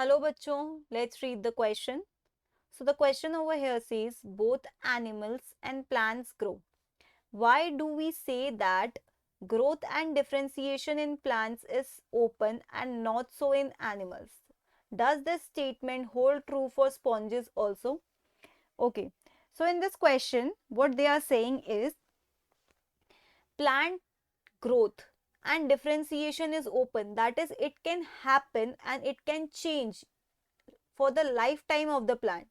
Hello bachon, let's read the question. So the question over here says both animals and plants grow. Why do we say that growth and differentiation in plants is open and not so in animals? Does this statement hold true for sponges also? Okay, so in this question, what they are saying is plant growth and differentiation is open. That is, it can happen and it can change for the lifetime of the plant.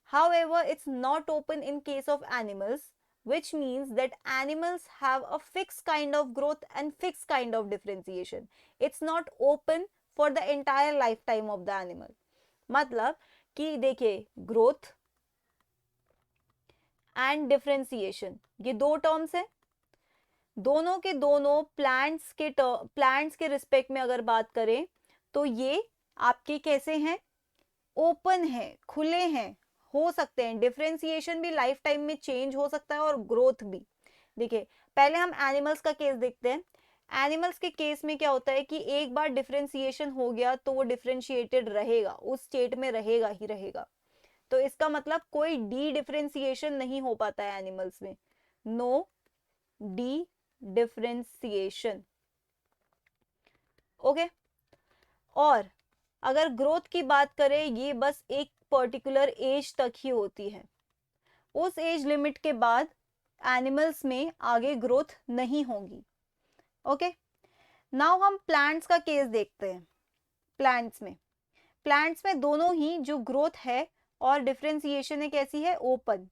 However, it's not open in case of animals, which means that animals have a fixed kind of growth and fixed kind of differentiation. It's not open for the entire lifetime of the animal. मतलब कि देखिए growth and differentiation ये दो terms है, दोनों के दोनों plants के रिस्पेक्ट में अगर बात करें तो ये आपके कैसे हैं, ओपन है, खुले हैं, हो सकते हैं। डिफरेंशिएशन भी लाइफ टाइम में चेंज हो सकता है और ग्रोथ भी। देखिए पहले हम एनिमल्स का केस देखते हैं। एनिमल्स के केस में क्या होता है कि एक बार डिफरेंशिएशन हो गया तो वो डिफरेंशिएटेड रहेगा, उस स्टेट में रहेगा ही रहेगा। तो इसका मतलब कोई डी डिफरेंशिएशन नहीं हो पाता है एनिमल्स में, नो डी डिफरेंशिएशन। ओके, और अगर ग्रोथ की बात करें ये बस एक पर्टिकुलर एज तक ही होती है, उस एज लिमिट के बाद एनिमल्स में आगे ग्रोथ नहीं होगी। ओके, नाउ हम प्लांट्स का केस देखते हैं। प्लांट्स में दोनों ही जो ग्रोथ है और डिफरेंशिएशन है कैसी है, ओपन।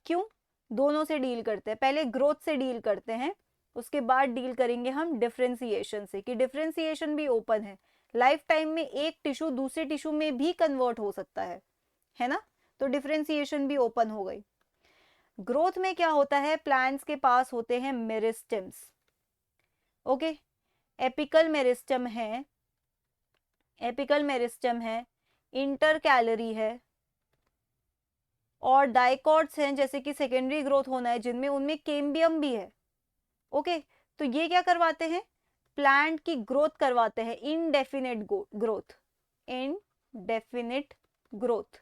क्यों, दोनों से डील करते हैं, पहले ग्रोथ से डील करते हैं, उसके बाद डील करेंगे हम डिफरेंशिएशन से कि डिफरेंशिएशन भी ओपन है। लाइफ टाइम में एक टिश्यू दूसरे टिश्यू में भी कन्वर्ट हो सकता है ना, तो डिफरेंशिएशन भी ओपन हो गई। ग्रोथ में क्या होता है, प्लांट्स के पास होते हैं मेरिस्टेम्स। ओके, एपिकल मेरिस्टम है, इंटर कैलरी है और डाइकॉट्स हैं जैसे कि सेकेंडरी ग्रोथ होना है जिनमें उनमें केम्बियम भी है। ओके, तो ये क्या करवाते हैं, प्लांट की ग्रोथ करवाते हैं, इनडेफिनेट ग्रोथ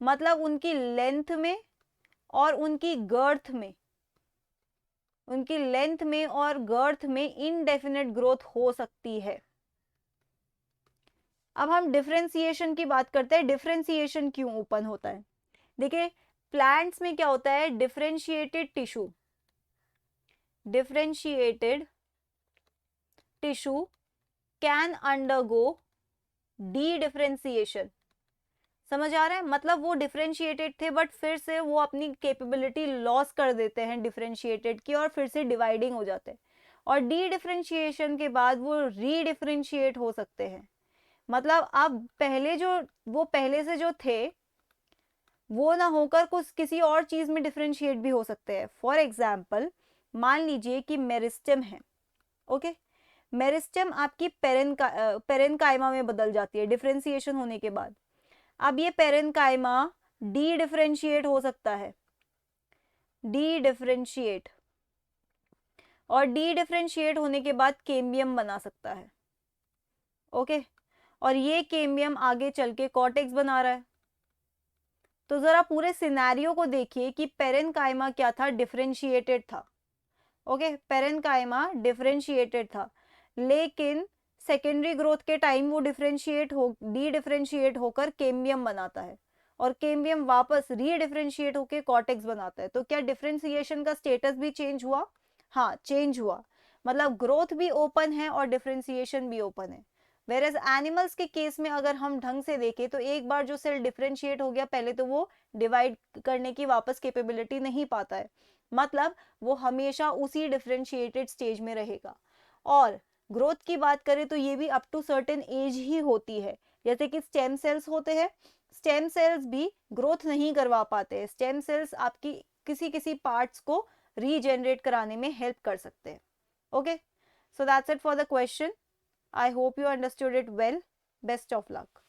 मतलब उनकी लेंथ में और उनकी गर्थ में इनडेफिनेट ग्रोथ हो सकती है। अब हम डिफरेंशिएशन की बात करते हैं, डिफरेंशिएशन क्यों ओपन होता है। देखिए प्लांट्स में क्या होता है, differentiated tissue can undergo D differentiation. समझ आ रहा है, मतलब वो डिफरेंशिएटेड थे बट फिर से वो अपनी कैपेबिलिटी लॉस कर देते हैं डिफरेंशिएटेड की और फिर से डिवाइडिंग हो जाते हैं, और डी डिफरेंशिएशन के बाद वो रीडिफरेंशिएट हो सकते हैं। मतलब अब पहले से जो थे वो ना होकर कुछ किसी और चीज में डिफरेंशिएट भी हो सकते हैं। फॉर एग्जाम्पल मान लीजिए कि मेरिस्टेम है। ओके, मेरिस्टेम आपकी पेरेनकाइमा में बदल जाती है डिफरेंशिएशन होने के बाद। अब ये पेरेनकाइमा डी डिफरेंशिएट हो सकता है, और डी डिफरेंशिएट होने के बाद केम्बियम बना सकता है। ओके, और ये केम्बियम आगे चल के कॉर्टेक्स बना रहा है। तो जरा पूरे सिनेरियो को देखिए कि पेरेनकाइमा क्या था, डिफरेंशिएटेड था। ओके, पेरेनकाइमा डिफरेंशिएटेड था, लेकिन सेकेंडरी ग्रोथ के टाइम वो डी डिफरेंशिएट होकर केम्बियम बनाता है, और केम्बियम वापस री डिफरेंशिएट होकर कॉर्टेक्स बनाता है। तो क्या डिफरेंशिएशन का स्टेटस भी चेंज हुआ? हाँ, चेंज हुआ। मतलब ग्रोथ भी ओपन है और डिफरेंशिएशन भी ओपन है। वेरेज एनिमल्स के केस में अगर हम ढंग से देखें तो एक बार जो सेल डिफरेंशिएट हो गया, पहले तो वो डिवाइड करने की वापस कैपेबिलिटी नहीं पाता है, मतलब वो हमेशा उसी डिफरेंशिएटेड स्टेज में रहेगा। और ग्रोथ की बात करें तो ये भी अप टू सर्टेन एज ही होती है। जैसे कि स्टेम सेल्स होते हैं, स्टेम सेल्स भी ग्रोथ नहीं करवा पाते हैं। स्टेम सेल्स आपकी किसी किसी पार्ट्स को रीजनरेट कराने में हेल्प कर सकते हैं। Okay, so that's it for the question. I hope you understood it well. Best of luck.